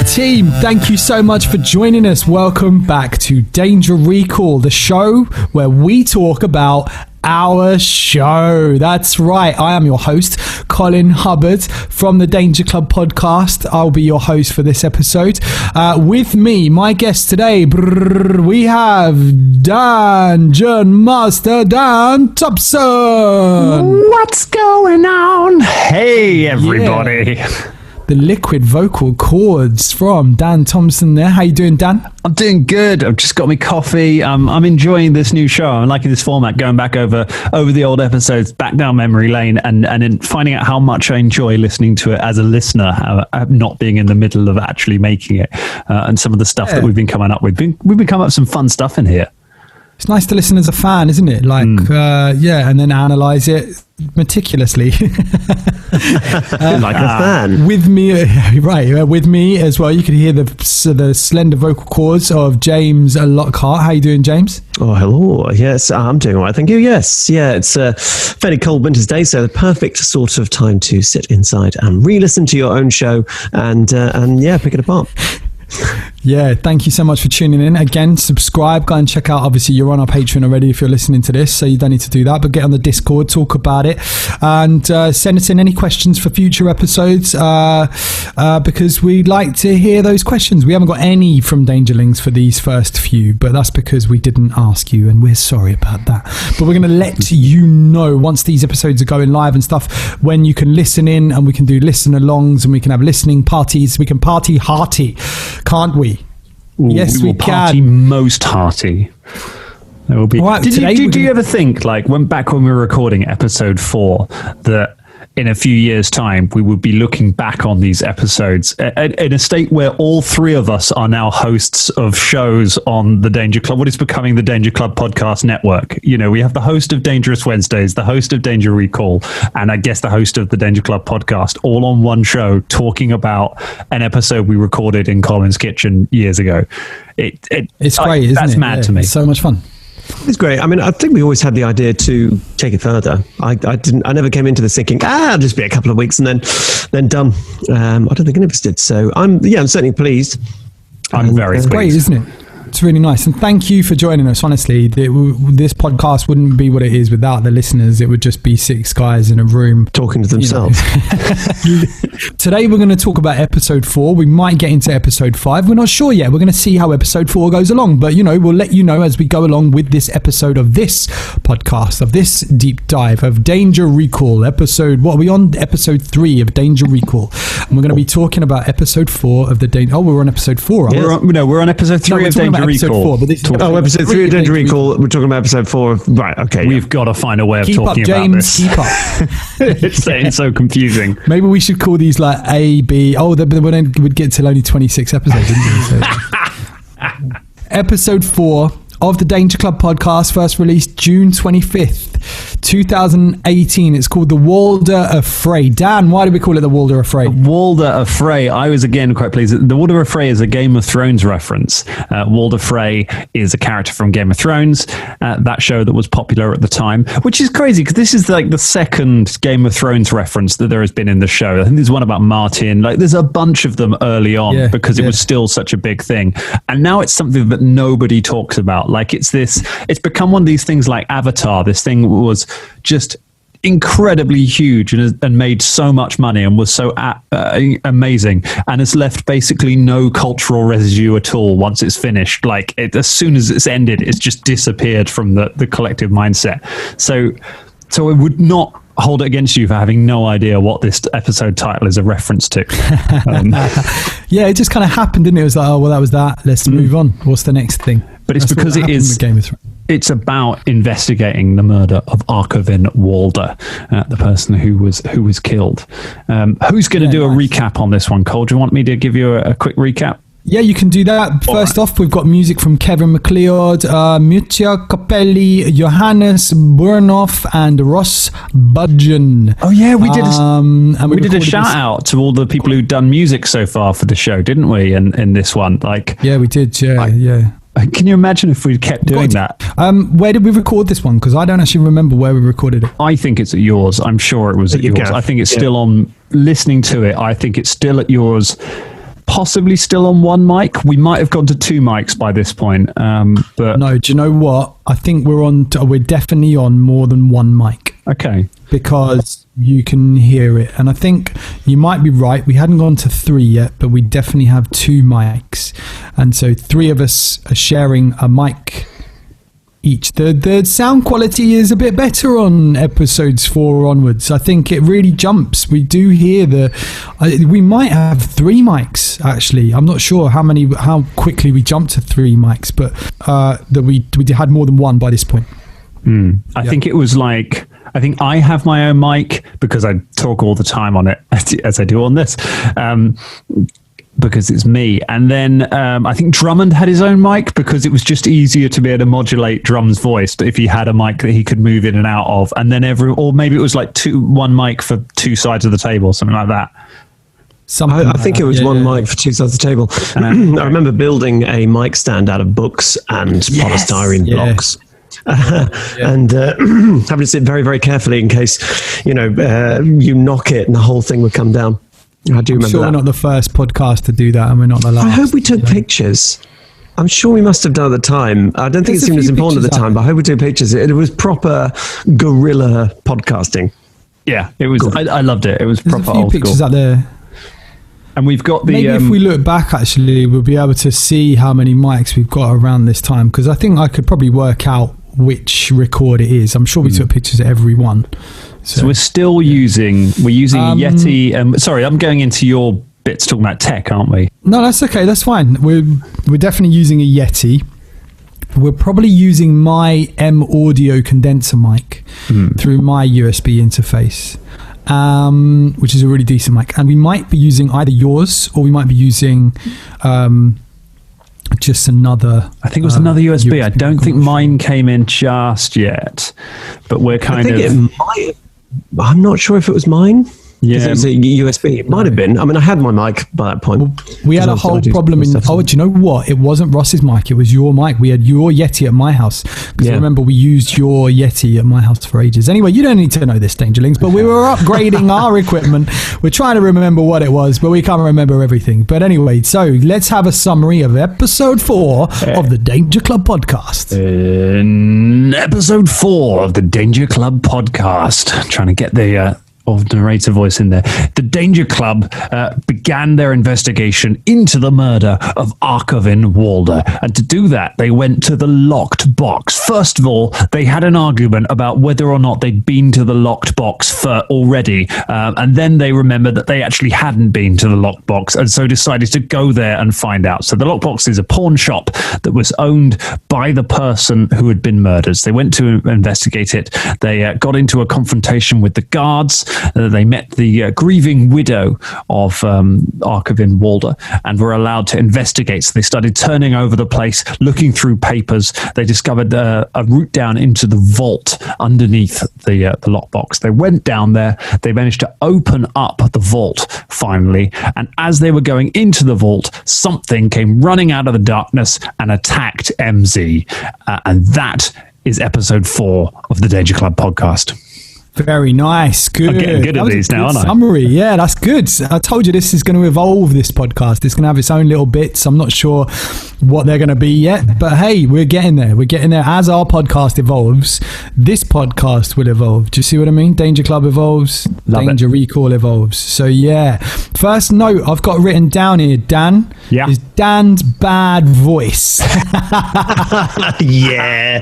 Team, thank you so much for joining us. Welcome back to Danger Recall, the show where we talk about our show. That's right. I am your host, Colin Hubbard from the Danger Club podcast. I'll be your host for this episode. With me, my guest today, we have Dungeon Master Dan Thompson. What's going on? Hey, everybody. Yeah. The liquid vocal chords from Dan Thompson there. How you doing, Dan? I'm doing good. I've just got my coffee. I'm enjoying this new show. I'm liking this format, going back over the old episodes, back down memory lane, and in finding out how much I enjoy listening to it as a listener, not being in the middle of actually making it, and some of the stuff that we've been coming up with. We've been coming up with some fun stuff in here. It's nice to listen as a fan, isn't it? Like, and then analyze it meticulously. Like a fan. With me, right, with me as well, you can hear the slender vocal cords of James Lockhart. How you doing, James? Oh, hello. Yes, I'm doing all right. Thank you. Yes. Yeah, it's a fairly cold winter's day, so the perfect sort of time to sit inside and re-listen to your own show and pick it apart. Yeah, thank you so much for tuning in. Again, subscribe, go and check out. Obviously, you're on our Patreon already if you're listening to this, so you don't need to do that, but get on the Discord, talk about it, and send us in any questions for future episodes, because we'd like to hear those questions. We haven't got any from Dangerlings for these first few, but that's because we didn't ask you, and we're sorry about that. But we're going to let you know once these episodes are going live and stuff, when you can listen in, and we can do listen-alongs, and we can have listening parties. We can party hearty, can't we? Ooh, yes, we can. Party most hearty. There will be. Right, do you ever think, like, when we were recording episode 4, that in a few years' time we would be looking back on these episodes in a state where all three of us are now hosts of shows on the Danger Club, what is becoming the Danger Club podcast network? You know, we have the host of Dangerous Wednesdays, the host of Danger Recall, and I guess the host of the Danger Club podcast, all on one show talking about an episode we recorded in Colin's kitchen years ago. It's great, isn't it? That's mad to me. It's so much fun. It's great. I mean, I think we always had the idea to take it further. I never came into this thinking, it'll just be a couple of weeks and then done. I don't think any of us did. So I'm certainly pleased. I'm very pleased. It's great, isn't it? It's really nice. And thank you for joining us. Honestly, this podcast wouldn't be what it is without the listeners. It would just be 6 guys in a room talking to themselves. Today, we're going to talk about episode 4. We might get into episode 5. We're not sure yet. We're going to see how episode 4 goes along. But, we'll let you know as we go along with this episode of this podcast, of this deep dive of Danger Recall. What are we on? Episode 3 of Danger Recall. And we're going to be talking about episode 4 of the Danger... Oh, we're on episode 4, aren't we? We're on episode 3 of Danger Recall. 4, but this episode 3 of Danger Recall. We're talking about episode 4 of... Right, okay. We've got to find a way of talking about this. Keep up. It's getting so confusing. Maybe we should call these like A, B... Oh, but we'd get till only 26 episodes, didn't we? So. Episode 4 of the Danger Club podcast, first released June 25th, 2018. It's called The Walder of Frey. Dan, why do we call it The Walder of Frey? Walder of Frey. I was again quite pleased. The Walder of Frey is a Game of Thrones reference. Walder Frey is a character from Game of Thrones, that show that was popular at the time, which is crazy because this is like the second Game of Thrones reference that there has been in the show. I think there's one about Martin. Like, there's a bunch of them early on because it was still such a big thing. And now it's something that nobody talks about. Like, it's become one of these things like Avatar. This thing was just incredibly huge and made so much money and was so amazing, and has left basically no cultural residue at all once it's finished. Like, as soon as it's ended, it's just disappeared from the collective mindset. So I would not hold it against you for having no idea what this episode title is a reference to. Yeah, it just kind of happened, didn't it? It was like, oh, well, that was that. Let's move on. What's the next thing? But it's because it is Game of Thrones. It's about investigating the murder of Arkovin Walder, the person who was killed. Who's going to do a recap on this one, Cole? Do you want me to give you a quick recap? Yeah, you can do that. First off, we've got music from Kevin MacLeod, Miuccia Capelli, Johannes Burnoff, and Ross Budgeon. Oh yeah, we did. We did a shout out to all the people who've done music so far for the show, didn't we? In this one, yeah, we did. Yeah. Can you imagine if we kept doing that? Where did we record this one? Because I don't actually remember where we recorded it. I think it's at yours. I'm sure it was at yours. I think it's still on. Listening to it, I think it's still at yours. possibly still on one mic. We might have gone to two mics by this point. But no, do you know what? I think we're definitely on more than one mic. Okay. Because you can hear it. And I think you might be right. We hadn't gone to 3 yet, but we definitely have 2 mics. And so 3 of us are sharing a mic each. The sound quality is a bit better on episodes 4 onwards. I think it really jumps. We do hear we might have 3 mics actually. I'm not sure how quickly we jumped to 3 mics, but that we had more than one by this point. I think it was like, I think I have my own mic because I talk all the time on it, as I do on this, because it's me. And then I think Drummond had his own mic because it was just easier to be able to modulate Drum's voice if he had a mic that he could move in and out of. And then or maybe it was like one mic for 2 sides of the table, something like that. I think it was one mic for 2 sides of the table. I remember building a mic stand out of books and polystyrene blocks. And having to sit very, very carefully in case, you knock it and the whole thing would come down. I do remember that. We're not the first podcast to do that, and we're not the last. I hope we took pictures. I'm sure we must have done at the time. I don't think it seemed as important at the time, but I hope we took pictures. It was proper guerrilla podcasting. Yeah, it was. I loved it. It was proper old school. There's a few pictures out there. And we've got maybe if we look back, actually, we'll be able to see how many mics we've got around this time, because I think I could probably work out which record it is. I'm sure we took pictures of every one. So we're still using Yeti. Sorry, I'm going into your bits talking about tech, aren't we? No, that's okay. That's fine. We're definitely using a Yeti. We're probably using my M Audio condenser mic through my USB interface, which is a really decent mic. And we might be using either yours or we might be using just another. I think it was another USB. I don't think mine came in just yet, but we're I'm not sure if it was mine. Yeah, it was a USB. It might have been. I mean, I had my mic by that point. We had a whole problem do you know what? It wasn't Ross's mic. It was your mic. We had your Yeti at my house. Because I remember we used your Yeti at my house for ages. Anyway, you don't need to know this, Dangerlings, but we were upgrading our equipment. We're trying to remember what it was, but we can't remember everything. But anyway, so let's have a summary of episode 4 of the Danger Club podcast. In episode 4 of the Danger Club podcast, trying to get the narrator voice in there. The Danger Club began their investigation into the murder of Arkovin Walder, and to do that they went to the locked box. First of all, they had an argument about whether or not they'd been to the locked box already, and then they remembered that they actually hadn't been to the locked box, and so decided to go there and find out. So the locked box is a pawn shop that was owned by the person who had been murdered. So they went to investigate it. They got into a confrontation with the guards. They met the grieving widow of Arkovin Walder and were allowed to investigate. So they started turning over the place, looking through papers. They discovered a route down into the vault underneath the lockbox. They went down there. They managed to open up the vault finally. And as they were going into the vault, something came running out of the darkness and attacked MZ. And that is episode 4 of the Danger Club podcast. Very nice. Good. I'm getting good at these now, aren't I? Summary. Yeah, that's good. I told you this is going to evolve, this podcast. It's going to have its own little bits. I'm not sure what they're going to be yet, but hey, we're getting there. We're getting there. As our podcast evolves, this podcast will evolve. Do you see what I mean? Danger Club evolves. Danger Recall evolves. So yeah. First note I've got written down here, Dan, is Dan's bad voice. Yeah.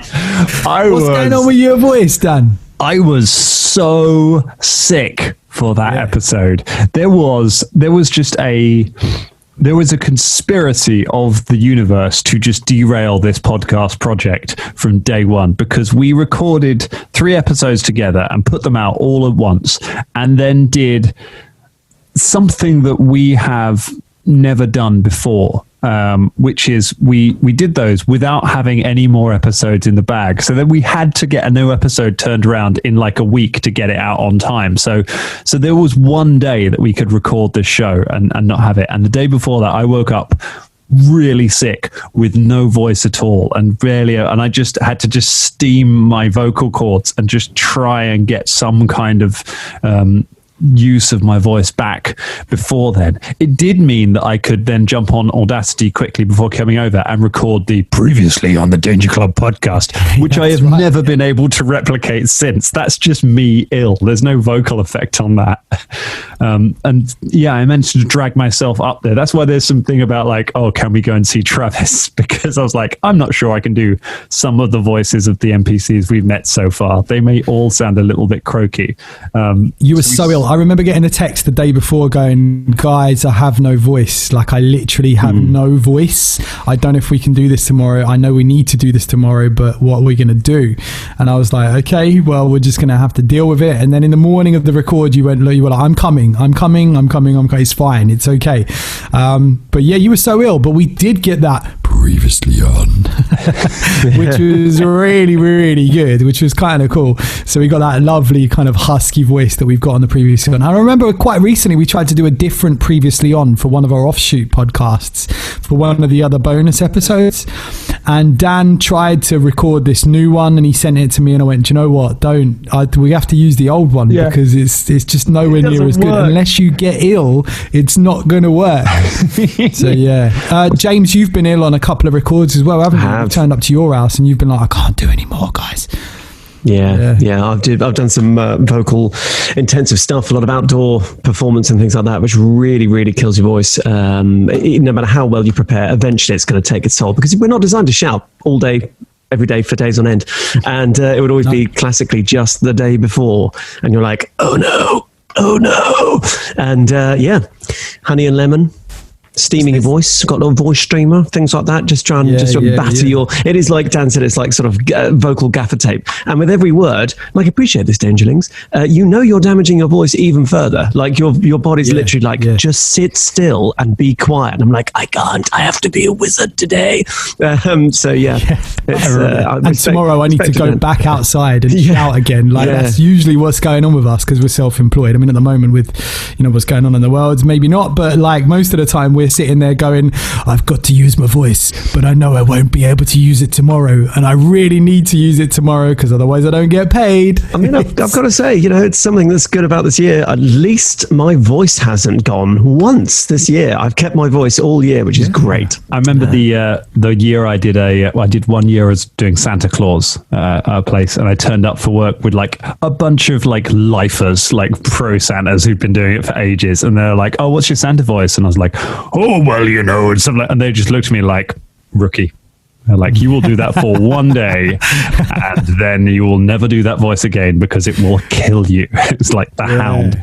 What's going on with your voice, Dan? I was so sick for that episode. There was a conspiracy of the universe to just derail this podcast project from day one, because we recorded 3 episodes together and put them out all at once, and then did something that we have never done before. Which is we did those without having any more episodes in the bag. So then we had to get a new episode turned around in like a week to get it out on time. So there was one day that we could record this show and not have it. And the day before that, I woke up really sick with no voice at all and I just had to steam my vocal cords and just try and get some kind of use of my voice back before then, it did mean that I could then jump on Audacity quickly before coming over and record the previously on the Danger Club podcast, which I have never been able to replicate since. That's just me ill. There's no vocal effect on that. And yeah, I managed to drag myself up there. That's why there's something about like, oh, can we go and see Travis? Because I was like, I'm not sure I can do some of the voices of the NPCs we've met so far. They may all sound a little bit croaky. You were so ill. I remember getting a text the day before going, guys, I have no voice. Like, I literally have no voice. I don't know if we can do this tomorrow. I know we need to do this tomorrow, but what are we going to do? And I was like, okay, well, we're just going to have to deal with it. And then in the morning of the record, you were like, I'm coming. It's fine. It's okay. But yeah, you were so ill, but we did get that previously on, which was really, really good, which was kind of cool. So we got that lovely kind of husky voice that we've got on the previously on. I remember quite recently we tried to do a different previously on for one of our offshoot podcasts for one of the other bonus episodes, and Dan tried to record this new one and he sent it to me and I went, do you know what, we have to use the old one because it's just nowhere near as good. Unless you get ill, it's not going to work. So yeah, James, you've been ill on a couple of records as well, haven't you? You turned up to your house and you've been like, I can't do any more, guys. Yeah. I've done some vocal intensive stuff, a lot of outdoor performance and things like that, which really, really kills your voice. No matter how well you prepare, eventually it's going to take its toll because we're not designed to shout all day, every day for days on end. And it would always be classically just the day before. And you're like, oh no. And honey and lemon. Steaming your voice, got a little voice streamer, things like that. Just try and batter your. It is like Dan said, it's like sort of vocal gaffer tape. And with every word, like, appreciate this, Dangerlings. You're damaging your voice even further. Like your body's literally like, just sit still and be quiet. And I'm like, I can't. I have to be a wizard today. And tomorrow I need to go back outside and shout again. Like that's usually what's going on with us because we're self-employed. I mean, at the moment with what's going on in the world, maybe not, but like most of the time we're sitting there going, I've got to use my voice, but I know I won't be able to use it tomorrow, and I really need to use it tomorrow because otherwise I don't get paid. I mean, I've got to say, it's something that's good about this year. At least my voice hasn't gone once this year. I've kept my voice all year, which is great. I remember the year I did 1 year as doing Santa Claus at a place, and I turned up for work with like a bunch of like lifers, like pro Santas who've been doing it for ages, and they're like, oh, what's your Santa voice? And I was like, oh, well, and something like, and they just looked at me like, rookie. They're like, you will do that for one day and then you will never do that voice again because it will kill you. It's like the hound.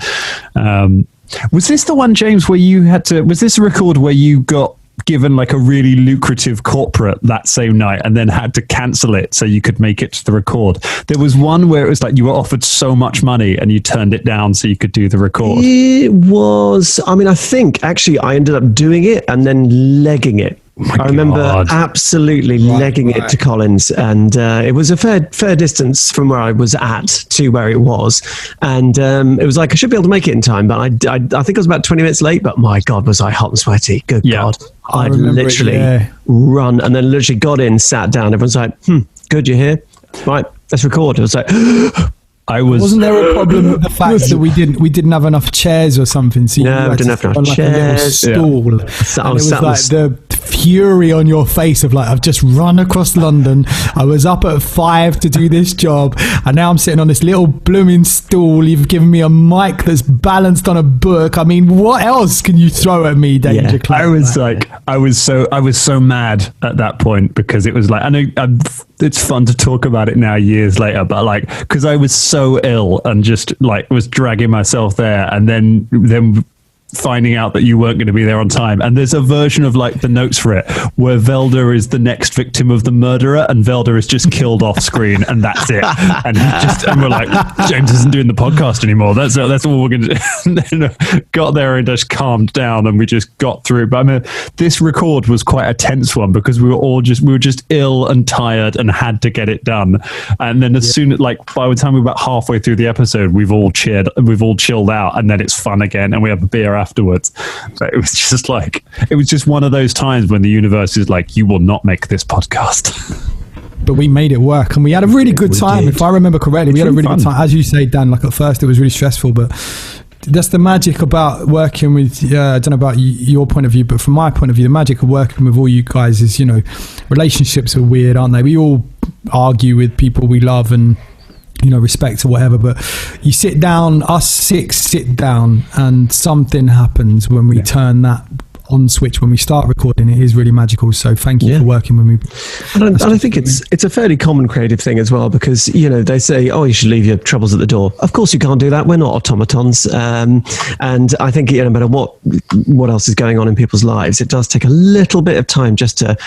Was this the one, James, where you was this a record where you got given like a really lucrative corporate that same night and then had to cancel it so you could make it to the record? There was one where it was like you were offered so much money and you turned it down so you could do the record. It was, I think actually I ended up doing it and then legging it. I remember absolutely legging it to Collins, and it was a fair distance from where I was at to where it was, and it was like I should be able to make it in time, but I think I was about 20 minutes late, but my God, was I hot and sweaty. Good God. I'd literally run and then literally got in, sat down. Everyone's like, good, you're here? Right, let's record. I was like... Wasn't there a problem with the fact that we didn't have enough chairs or something? So we didn't have enough chairs. Stool. And it was like the fury on your face of like, I've just run across London. I was up at 5 to do this job, and now I'm sitting on this little blooming stool. You've given me a mic that's balanced on a book. I mean, what else can you throw at me, Danger Club? I was so mad at that point because it was like, I know it's fun to talk about it now years later, but like, because I was so ill and just like was dragging myself there, and then finding out that you weren't going to be there on time. And there's a version of like the notes for it where Velda is the next victim of the murderer and Velda is just killed off screen and that's it. And we're like, James isn't doing the podcast anymore. That's all we're going to do. And then got there and just calmed down and we just got through. But I mean, this record was quite a tense one because we were just ill and tired and had to get it done. And then as soon as like by the time we were about halfway through the episode, we've all chilled out, and then it's fun again and we have a beer afterwards. But it was just one of those times when the universe is like, you will not make this podcast. But we made it work and we had a really good time. If I remember correctly, we had a really good time. As you say, Dan, like at first it was really stressful, but that's the magic about working with, I don't know about your point of view, but from my point of view, the magic of working with all you guys is, relationships are weird, aren't they? We all argue with people we love and, respect or whatever, but you sit down, us six sit down, and something happens when we turn that on switch when we start recording. It is really magical, so thank you for working with me. And I think it's a fairly common creative thing as well, because they say, oh, you should leave your troubles at the door. Of course you can't do that, we're not automatons, and I think no matter what else is going on in people's lives, it does take a little bit of time just to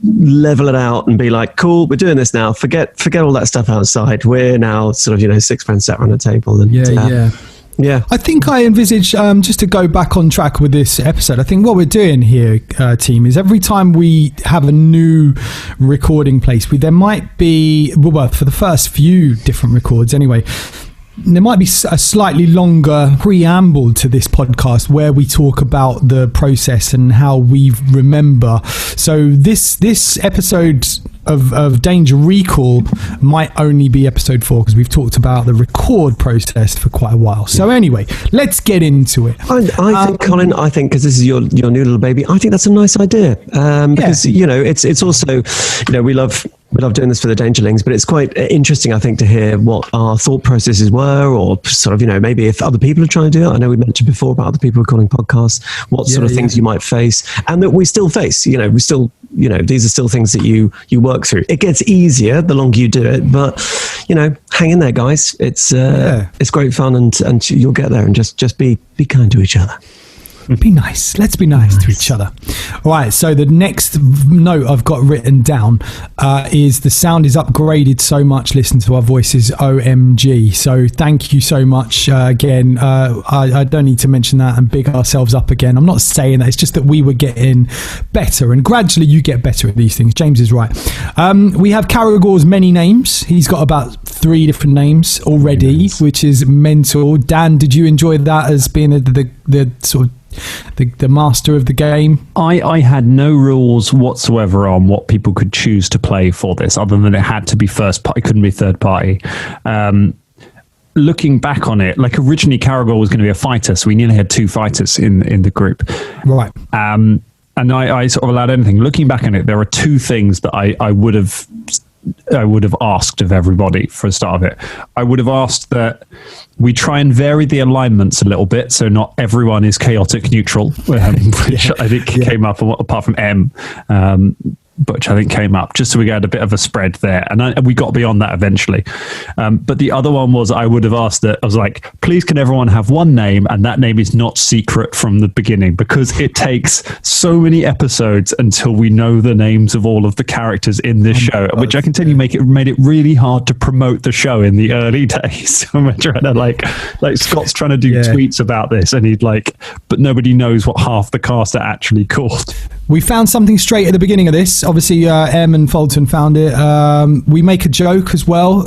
level it out and be like, cool, we're doing this now, forget all that stuff outside, we're now sort of 6 friends sat around a table and yeah. I think I envisage, just to go back on track with this episode, I think what we're doing here, team, is every time we have a new recording place, there might be, well, for the first few different records anyway, there might be a slightly longer preamble to this podcast where we talk about the process and how we remember. So this episode of Danger Recall might only be episode 4, because we've talked about the record process for quite a while. So anyway, let's get into it. I think, Colin, because this is your new little baby, I think that's a nice idea, because it's also, we love doing this for the Dangerlings, but it's quite interesting, I think, to hear what our thought processes were, or sort of, maybe if other people are trying to do it. I know we mentioned before about other people recording podcasts, what sort of things you might face, and that we still face. We still, these are still things that you work through. It gets easier the longer you do it, but hang in there, guys. It's great fun, and you'll get there. And just be kind to each other. Be nice. Let's be nice to each other. All right. So the next note I've got written down is the sound is upgraded so much. Listen to our voices. OMG. So thank you so much again. I don't need to mention that and big ourselves up again. I'm not saying that. It's just that we were getting better, and gradually you get better at these things. James is right. We have Caragor's many names. He's got about 3 different names already, which is mental. Dan, did you enjoy that as being the sort of the master of the game? I had no rules whatsoever on what people could choose to play for this, other than it had to be first party, couldn't be third party. Looking back on it, like originally Caragor was going to be a fighter, so we nearly had 2 fighters in the group, right? And I sort of allowed anything. Looking back on it, there are 2 things that I would have asked of everybody for the start of it. I would have asked that we try and vary the alignments a little bit, so not everyone is chaotic neutral, which I think came up, apart from M, which I think came up, just so we had a bit of a spread there. And we got beyond that eventually. But the other one was, I would have asked that, I was like, please can everyone have one name, and that name is not secret from the beginning, because it takes so many episodes until we know the names of all of the characters in this show, which I can tell you made it really hard to promote the show in the early days. We're trying to like Scott's trying to do tweets about this, and but nobody knows what half the cast are actually called. We found something straight at the beginning of this. Obviously, Em and Fulton found it. We make a joke as well.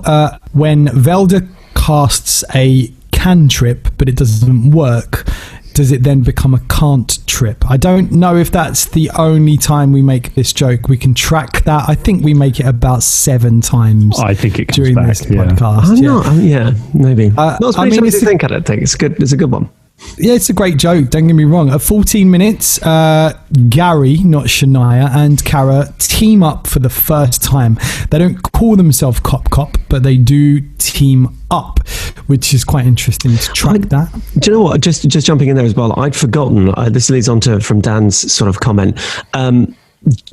When Velda casts a cantrip, but it doesn't work, does it then become a can't trip? I don't know if that's the only time we make this joke. We can track that. I think we make it about 7 times. I think it comes during back, this podcast. Maybe. Not as many times as you think, I don't think. It's a good one. Yeah, it's a great joke, don't get me wrong. At 14 minutes, Gary, not Shania, and Kara team up for the first time. They don't call themselves Cop, but they do team up, which is quite interesting to track that. Do you know what? Just jumping in there as well, I'd forgotten, this leads on from Dan's sort of comment.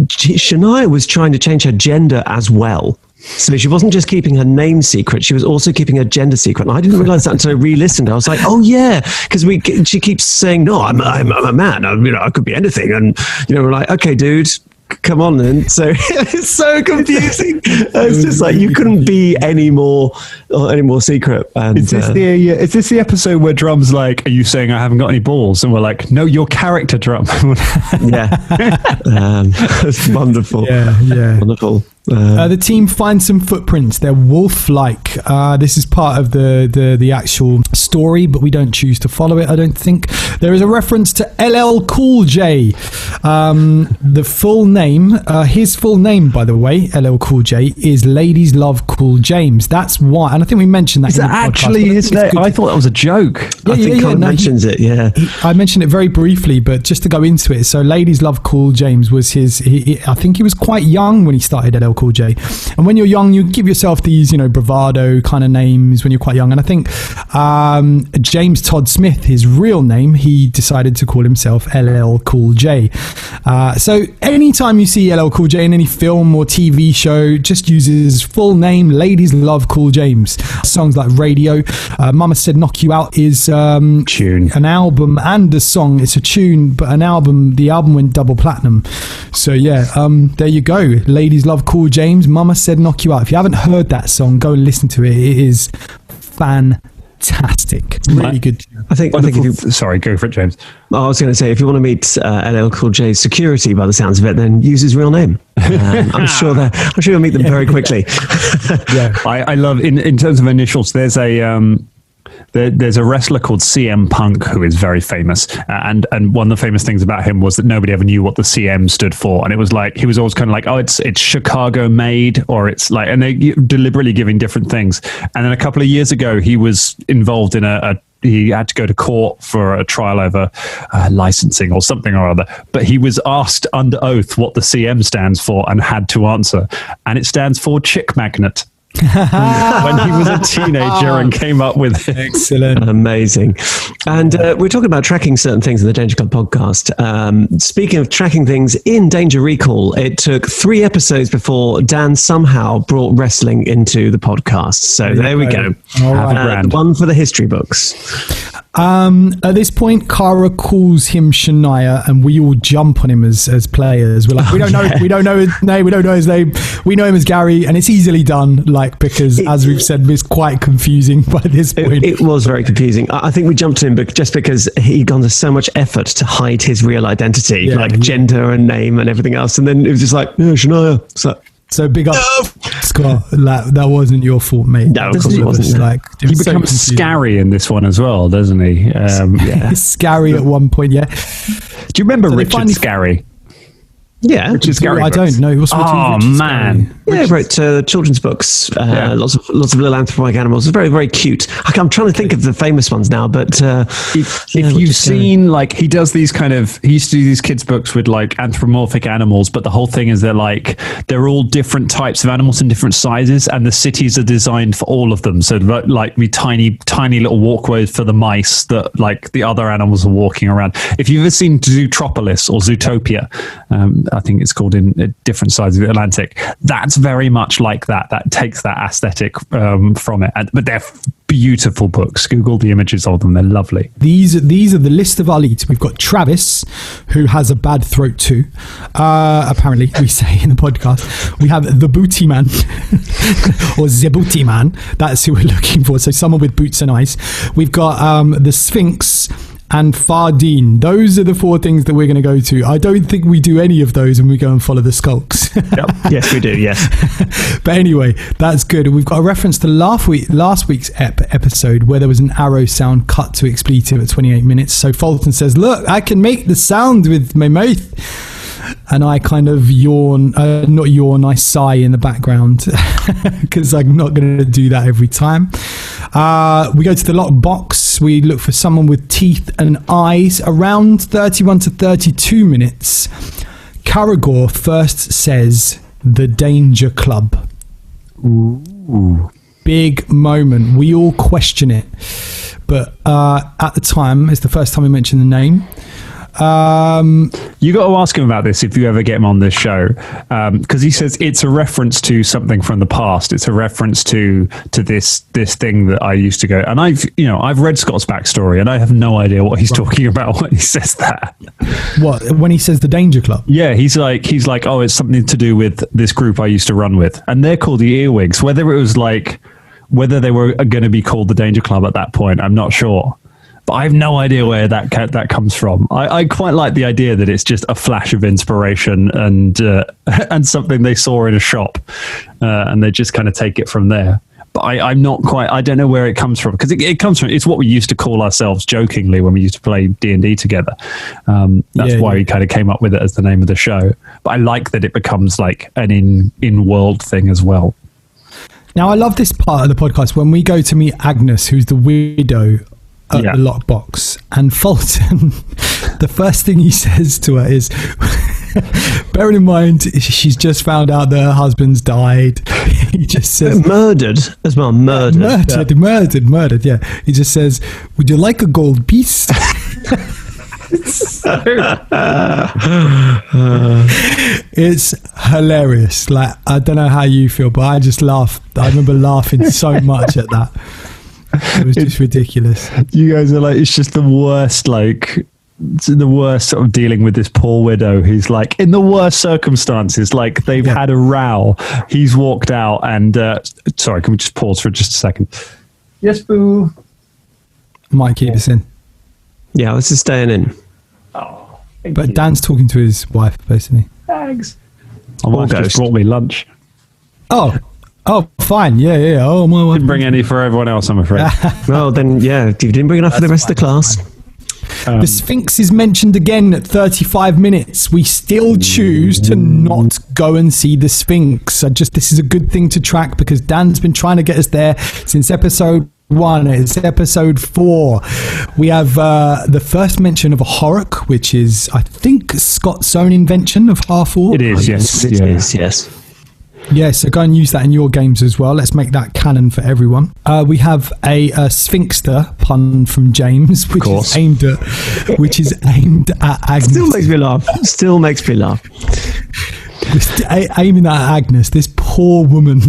Shania was trying to change her gender as well. So she wasn't just keeping her name secret, she was also keeping her gender secret. And I didn't realize that until I re-listened. I was like, oh yeah, because she keeps saying, no, I'm a man, I could be anything. And we're like, okay, dude, come on then. So it's so confusing. It's just like you couldn't be any more secret. And is this the episode where Drum's like, are you saying I haven't got any balls? And we're like, no, your character, Drum. Yeah. It's wonderful. Yeah. Wonderful. The team finds some footprints. They're wolf-like. This is part of the actual story, but we don't choose to follow it, I don't think. There is a reference to LL Cool J. The full name, his full name, by the way, LL Cool J, is Ladies Love Cool James. That's why, and I think we mentioned that. Is that actually his name? I thought that was a joke. I think Colin mentions it, yeah. I mentioned it very briefly, but just to go into it. So Ladies Love Cool James was his, I think he was quite young when he started LL Cool J. And when you're young, you give yourself these, bravado kind of names when you're quite young. And I think James Todd Smith, his real name, he decided to call himself LL Cool J. So anytime you see LL Cool J in any film or TV show, just use his full name. Ladies Love Cool James. Songs like Radio, Mama Said Knock You Out is tune, an album and a song. It's a tune, but an album. The album went double platinum. So yeah, there you go. Ladies Love Cool James. Mama Said Knock You Out. If you haven't heard that song, go and listen to it. It is fantastic. Really good. I think if you, sorry, go for it, James. I was going to say, if you want to meet LL Cool J's security, by the sounds of it, then use his real name. I'm sure you'll meet them very quickly. Yeah, I love in terms of initials. There's a wrestler called CM Punk who is very famous, and one of the famous things about him was that nobody ever knew what the CM stood for, and it was like he was always kind of like, oh, it's Chicago made, or it's like, and they deliberately giving different things. And then a couple of years ago, he was involved in he had to go to court for a trial over licensing or something or other. But he was asked under oath what the CM stands for and had to answer, and it stands for Chick Magnet. When he was a teenager and came up with it. Excellent. Amazing. And we're talking about tracking certain things in the Danger Club podcast. Speaking of tracking things in Danger Recall, it took 3 episodes before Dan somehow brought wrestling into the podcast. So there we go. One for the history books. At this point, Kara calls him Shania, and we all jump on him as players. We're like, we don't know his name. We don't know his name. We know him as Gary, and it's easily done. Because as we've said, it's quite confusing by this point. It was very confusing. I think we jumped to him just because he'd gone to so much effort to hide his real identity, gender and name and everything else, and then it was just like, yeah, Shania. So big up, Scott. That wasn't your fault, mate. No, of course it wasn't. He becomes scary in this one as well, doesn't he? Scary at one point, yeah. Do you remember Richard Scarry? Yeah, Richard Scarry. I don't know. Oh man, yeah, wrote children's books. Lots of little anthropomorphic animals. It's very, very cute. I'm trying to think of the famous ones now, but if you've seen, like, he does these he used to do these kids books with like anthropomorphic animals, but the whole thing is they're all different types of animals in different sizes, and the cities are designed for all of them. So like we tiny little walkways for the mice that like the other animals are walking around. If you've ever seen Zootropolis or Zootopia, I think it's called in different sides of the Atlantic. That's very much like that. That takes that aesthetic from it. But they're beautiful books. Google the images of them. They're lovely. These are the list of our leads. We've got Travis, who has a bad throat too. Apparently, we say in the podcast. We have the Booty Man, or the Booty Man. That's who we're looking for. So someone with boots and eyes. We've got the Sphinx and Fardeen. Those are the 4 things that we're going to go to. I don't think we do any of those when we go and follow the Skulks. Yep. Yes, we do, yes. But anyway, that's good. We've got a reference to last week's episode where there was an arrow sound cut to expletive at 28 minutes. So Fulton says, look, I can make the sound with my mouth. And I kind of yawn, not yawn, I sigh in the background because I'm not going to do that every time. We go to the lockbox. We look for someone with teeth and eyes. Around 31 to 32 minutes, Karagor first says, the Danger Club. Ooh. Big moment. We all question it. But at the time, it's the first time we mentioned the name. You got to ask him about this if you ever get him on this show, because he says it's a reference to something from the past. It's a reference to this thing that I used to go. And I've read Scott's backstory, and I have no idea what he's talking about when he says that. What, when he says the Danger Club? Yeah, he's like, oh, it's something to do with this group I used to run with, and they're called the Earwigs. Whether they were going to be called the Danger Club at that point, I'm not sure. but I have no idea where that comes from. I quite like the idea that it's just a flash of inspiration and something they saw in a shop, and they just kind of take it from there. But I'm not quite. I don't know where it comes from, because it comes from. It's what we used to call ourselves jokingly when we used to play D&D together. That's why we kind of came up with it as the name of the show. But I like that it becomes like an in-world thing as well. Now, I love this part of the podcast when we go to meet Agnes, who's the widow at the lockbox, and Fulton, the first thing he says to her is, bearing in mind she's just found out that her husband's died, he just says, murdered as well. Murdered, yeah. He just says, would you like a gold piece? It's hilarious. Like, I don't know how you feel, but I just laughed. I remember laughing so much at that. It was just ridiculous. You guys are like, it's just the worst, like, the worst sort of dealing with this poor widow who's like in the worst circumstances. Like, they've had a row, he's walked out, and sorry, can we just pause for just a second? Yes, boo. Might keep us in. Yeah, I was just staying in. Oh, but Dan's talking to his wife, basically. Thanks. My wife just brought me lunch. Oh, fine. Yeah. Oh, my wife didn't bring any for everyone else, I'm afraid. Well, then, yeah, you didn't bring enough for the rest of the class. The Sphinx is mentioned again at 35 minutes. We still choose to not go and see the Sphinx. This is a good thing to track, because Dan's been trying to get us there since episode 1. It's episode 4. We have the first mention of a Horrocks, which is, I think, Scott's own invention of half-orc. It is, yes. It is, yes. Yeah, so go and use that in your games as well. Let's make that canon for everyone. We have a Sphinxter pun from James, which is aimed at Agnes. Still makes me laugh. Aiming at Agnes, this poor woman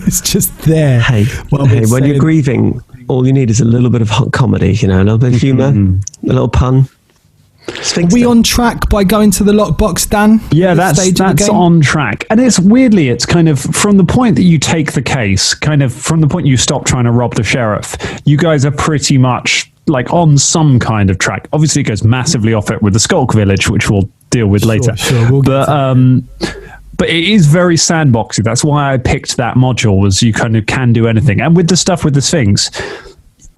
is just there. Hey, when you're grieving, all you need is a little bit of comedy, a little bit of humour, a little pun. Are we on track by going to the lockbox, Dan? Yeah, that's on track. And it's kind of from the point that you take the case, kind of from the point you stop trying to rob the sheriff, you guys are pretty much like on some kind of track. Obviously, it goes massively off it with the Skulk Village, which we'll deal with later. Sure, we'll get but it is very sandboxy. That's why I picked that module, was you kind of can do anything. And with the stuff with the Sphinx,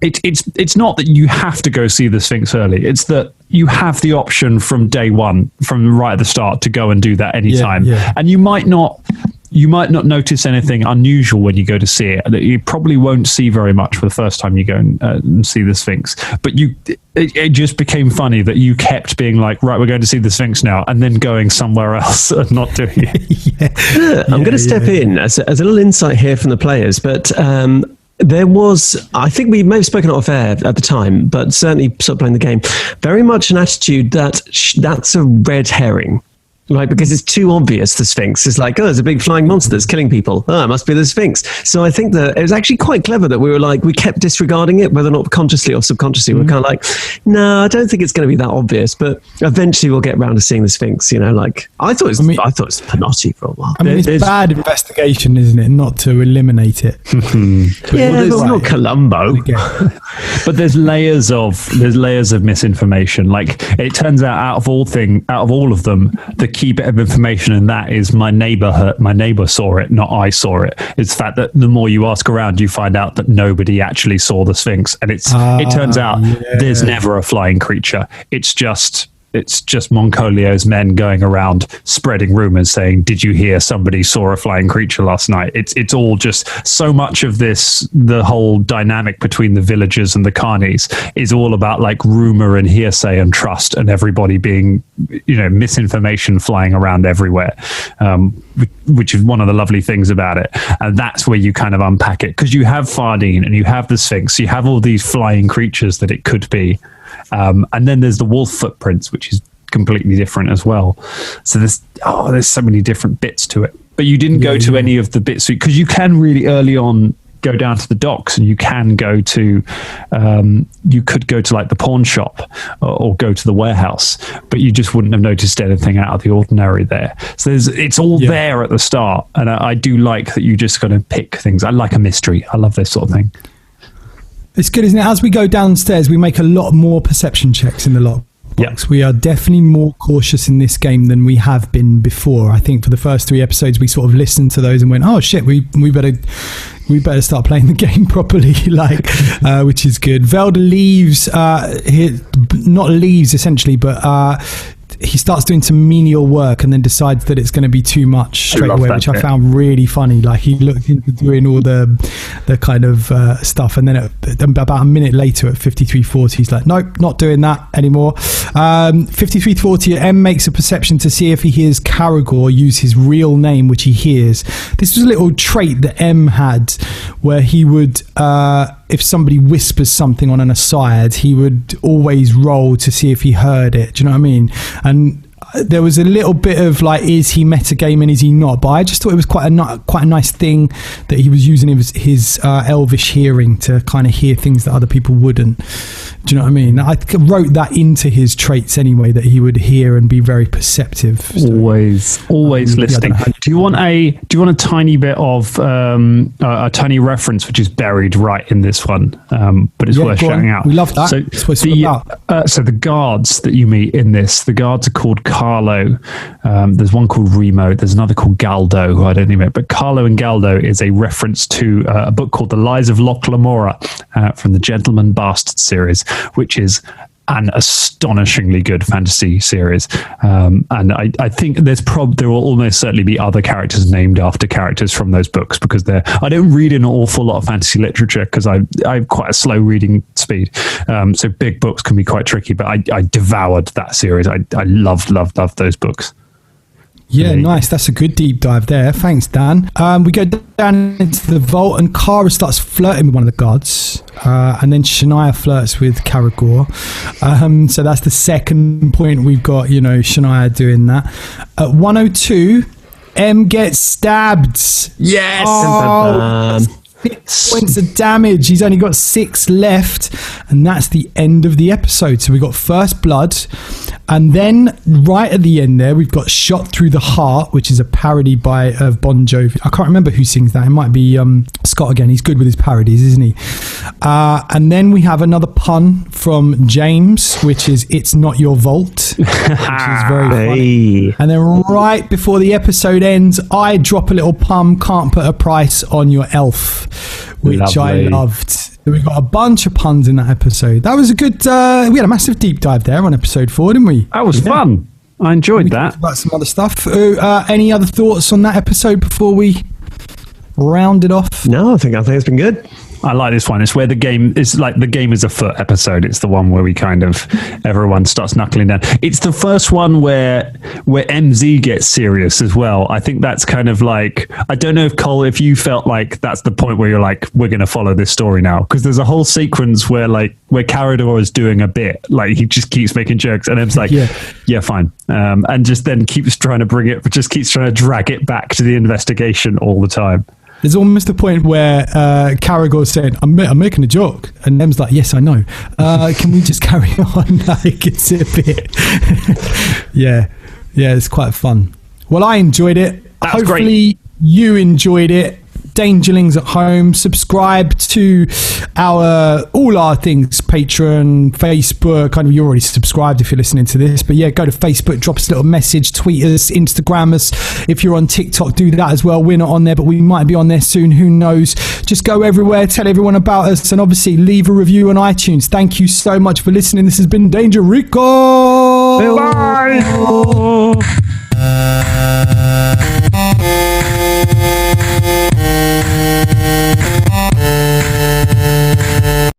it's not that you have to go see the Sphinx early. It's that you have the option from day one, from right at the start, to go and do that anytime. Yeah. And you might not notice anything unusual when you go to see it. You probably won't see very much for the first time you go and see the Sphinx. But it just became funny that you kept being like, right, we're going to see the Sphinx now, and then going somewhere else and not doing it. I'm going to step in as a little insight here from the players, but there was, I think we may have spoken off air at the time, but certainly sort of playing the game, very much an attitude that that's a red herring. Right, because it's too obvious, the Sphinx. It's like, there's a big flying monster that's killing people. It must be the Sphinx. So I think that it was actually quite clever that we kept disregarding it, whether or not consciously or subconsciously. We're kind of like, no, I don't think it's going to be that obvious, but eventually we'll get around to seeing the Sphinx. Like, I thought it was Panotti for a while. I mean, it's bad investigation, isn't it, not to eliminate it? But it's not Columbo. But there's layers of misinformation. Like, it turns out out of all of them, the key bit of information in that is my neighbor saw it, not I saw it. It's the fact that the more you ask around, you find out that nobody actually saw the Sphinx, and it turns out there's never a flying creature. It's just Moncolio's men going around spreading rumors saying, did you hear somebody saw a flying creature last night? It's all just so much of this, the whole dynamic between the villagers and the carnies is all about like rumor and hearsay and trust, and everybody being, misinformation flying around everywhere, which is one of the lovely things about it. And that's where you kind of unpack it, because you have Fardeen and you have the Sphinx, you have all these flying creatures that it could be. And then there's the wolf footprints, which is completely different as well. So there's so many different bits to it. But you didn't go to any of the bits, because you can really early on go down to the docks, and you can go to you could go to like the pawn shop or go to the warehouse, but you just wouldn't have noticed anything out of the ordinary there. So it's all there at the start, and I do like that you just got to pick things. I like a mystery. I love this sort of thing. It's good, isn't it? As we go downstairs, we make a lot more perception checks in the lockbox. Yep. We are definitely more cautious in this game than we have been before. I think for the first 3 episodes, we sort of listened to those and went, "Oh shit, we better start playing the game properly," which is good. Velda leaves, not leaves essentially, but he starts doing some menial work and then decides that it's going to be too much straight away, which I found really funny. Like, he looked into doing all the kind of stuff, and then about a minute later at 53:40, he's like, "Nope, not doing that anymore." 53:40, M makes a perception to see if he hears Caragor use his real name, which he hears. This was a little trait that M had, where he would, if somebody whispers something on an aside, he would always roll to see if he heard it. Do you know what I mean? And there was a little bit of like, is he metagaming, is he not? But I just thought it was quite a nice thing that he was using his elvish hearing to kind of hear things that other people wouldn't. Do you know what I mean? I wrote that into his traits anyway, that he would hear and be very perceptive. So, always listening. Do you want a tiny bit of a tiny reference which is buried right in this one, but it's worth shouting out. We love that. So the guards that you meet in this, the guards are called Carlo. There's one called Remo. There's another called Galdo, who I don't even know. But Carlo and Galdo is a reference to a book called The Lies of Locke Lamora from the Gentleman Bastard series, which is an astonishingly good fantasy series. And I think there will almost certainly be other characters named after characters from those books, because I don't read an awful lot of fantasy literature because I have quite a slow reading speed. So big books can be quite tricky, but I devoured that series. I loved those books. Yeah, nice. That's a good deep dive there. Thanks, Dan. We go down into the vault, and Kara starts flirting with one of the gods, and then Shania flirts with Caragor. So that's the second point we've got, Shania doing that. At 102, M gets stabbed. Yes! Oh, 6 points of damage. He's only got 6 left, and that's the end of the episode. So we got first blood, and then right at the end there, we've got Shot Through the Heart, which is a parody of Bon Jovi. I can't remember who sings that. It might be Scott again. He's good with his parodies, isn't he? And then we have another pun from James, which is "It's not your vault," which is very funny. And then right before the episode ends, I drop a little pun: "Can't put a price on your elf," which Lovely. I loved. We got a bunch of puns in that episode. That was a good. We had a massive deep dive there on episode 4, didn't we? That was fun. I enjoyed that. About some other stuff. Any other thoughts on that episode before we round it off? No, I think it's been good. I like this one. It's where the game is afoot episode. It's the one where we kind of everyone starts knuckling down. It's the first one where MZ gets serious as well. I think that's kind of like, I don't know if Cole, if you felt like that's the point where you're like, we're going to follow this story now, because there's a whole sequence where Caragor is doing a bit, like he just keeps making jokes, and M's like, yeah, fine, and just then keeps trying to drag it back to the investigation all the time. There's almost a point where Caragor said, I'm making a joke. And Nem's like, yes, I know. Can we just carry on? Like, it's a bit... Yeah, it's quite fun. Well, I enjoyed it. Hopefully you enjoyed it. Dangerlings at home, subscribe to all our things, Patreon, Facebook. Kind of, you're already subscribed if you're listening to this, but yeah, go to Facebook, drop us a little message, tweet us, Instagram us. If you're on TikTok, do that as well. We're not on there, but we might be on there soon, who knows. Just go everywhere, tell everyone about us, and obviously leave a review on iTunes. Thank you so much for listening. This has been Danger Rico. Bye.